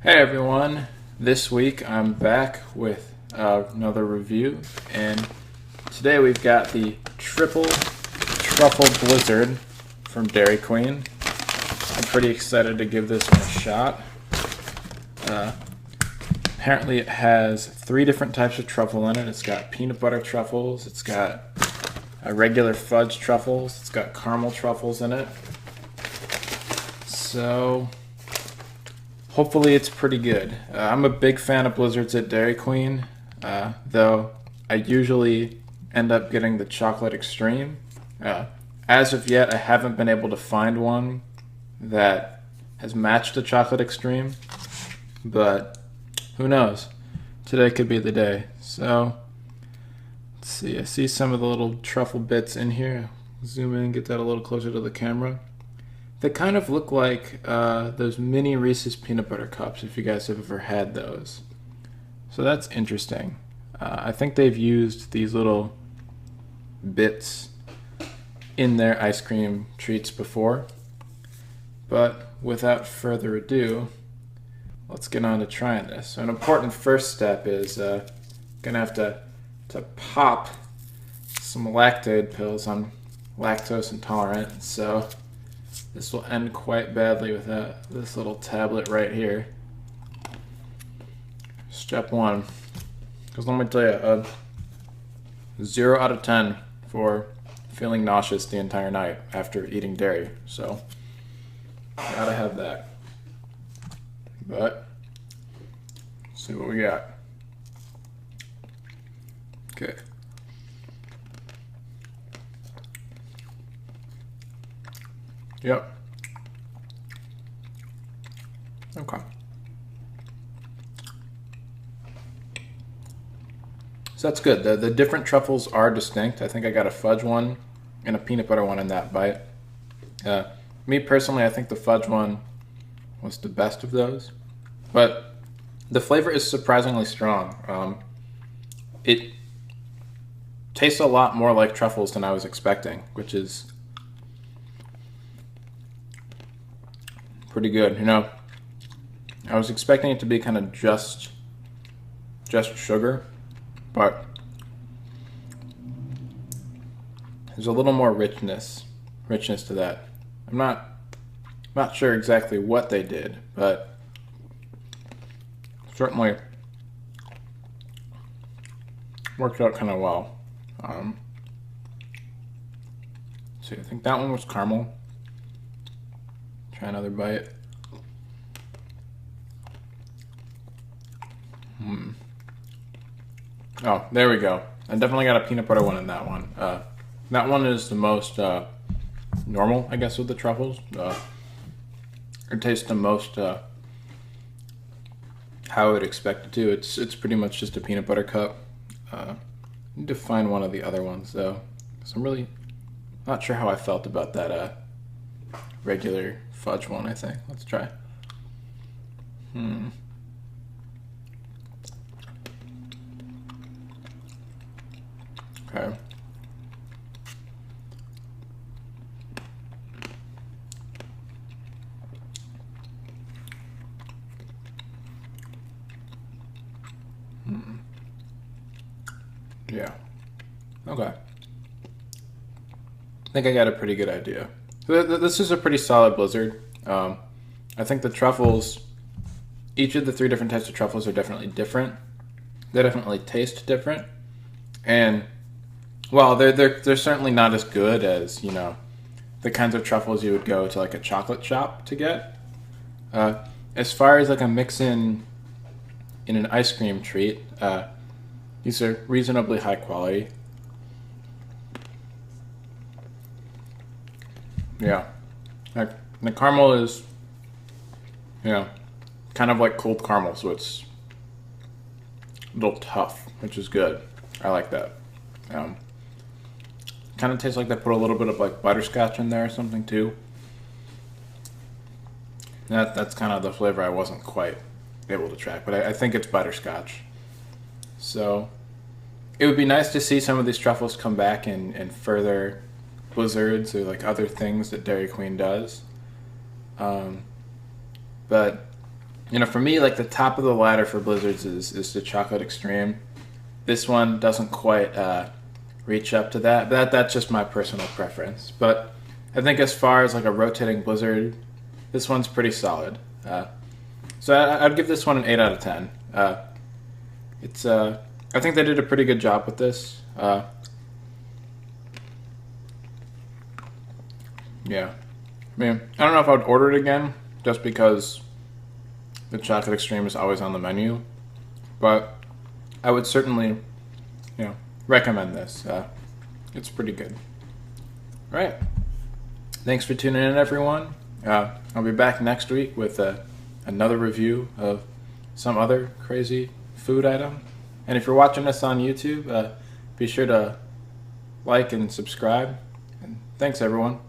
Hey everyone, this week I'm back with another review, and today we've got the Triple Truffle Blizzard from Dairy Queen. I'm pretty excited to give this one a shot. Apparently it has 3 different types of truffle in it. It's got peanut butter truffles, it's got regular fudge truffles, it's got caramel truffles in it. So hopefully it's pretty good. I'm a big fan of blizzards at Dairy Queen, though I usually end up getting the Chocolate Xtreme. As of yet, I haven't been able to find one that has matched the Chocolate Xtreme, but who knows? Today could be the day. So, let's see. I see some of the little truffle bits in here. Zoom in, get that a little closer to the camera. They kind of look like those mini Reese's peanut butter cups, if you guys have ever had those. So that's interesting. I think they've used these little bits in their ice cream treats before. But without further ado, let's get on to trying this. So an important first step is gonna have to pop some Lactaid pills. I'm lactose intolerant, so this will end quite badly with this little tablet right here. Step 1. Because let me tell you, 0 out of 10 for feeling nauseous the entire night after eating dairy. So, gotta have that. But, let's see what we got. Okay. Yep. Okay. So that's good. The different truffles are distinct. I think I got a fudge one and a peanut butter one in that bite. Me personally, I think the fudge one was the best of those. But the flavor is surprisingly strong. It tastes a lot more like truffles than I was expecting, which is pretty good. You know, I was expecting it to be kind of just sugar, but there's a little more richness to that. I'm not sure exactly what they did, but certainly worked out kind of well. See, I think that one was caramel. Try another bite. Oh, there we go. I definitely got a peanut butter one in that one. That one is the most normal, I guess, with the truffles. It tastes the most how I would expect it to. It's pretty much just a peanut butter cup. I need to find one of the other ones though, because I'm really not sure how I felt about that regular fudge one. I think. Let's try. Okay. Yeah. Okay. I think I got a pretty good idea. This is a pretty solid blizzard. I think the truffles, each of the 3 different types of truffles are definitely different. They definitely taste different. And well, they're certainly not as good as, you know, the kinds of truffles you would go to like a chocolate shop to get. As far as like a mix-in in an ice cream treat, these are reasonably high quality. Yeah, like the caramel is, you know, kind of like cold caramel, so it's a little tough, which is good. I like that. Kind of tastes like they put a little bit of like butterscotch in there or something too. That's kind of the flavor I wasn't quite able to track, but I think it's butterscotch. So it would be nice to see some of these truffles come back in further blizzards or like other things that Dairy Queen does. But For me, like the top of the ladder for Blizzards is the Chocolate Extreme. This one doesn't quite reach up to that, but that's just my personal preference. But I think as far as like a rotating Blizzard, this one's pretty solid. So I'd give this one an 8 out of 10. I think they did a pretty good job with this. Yeah. I mean, I don't know if I would order it again, just because the Chocolate Extreme is always on the menu. But I would certainly, recommend this. It's pretty good. All right. Thanks for tuning in, everyone. I'll be back next week with another review of some other crazy food item. And if you're watching this on YouTube, be sure to like and subscribe. And thanks, everyone.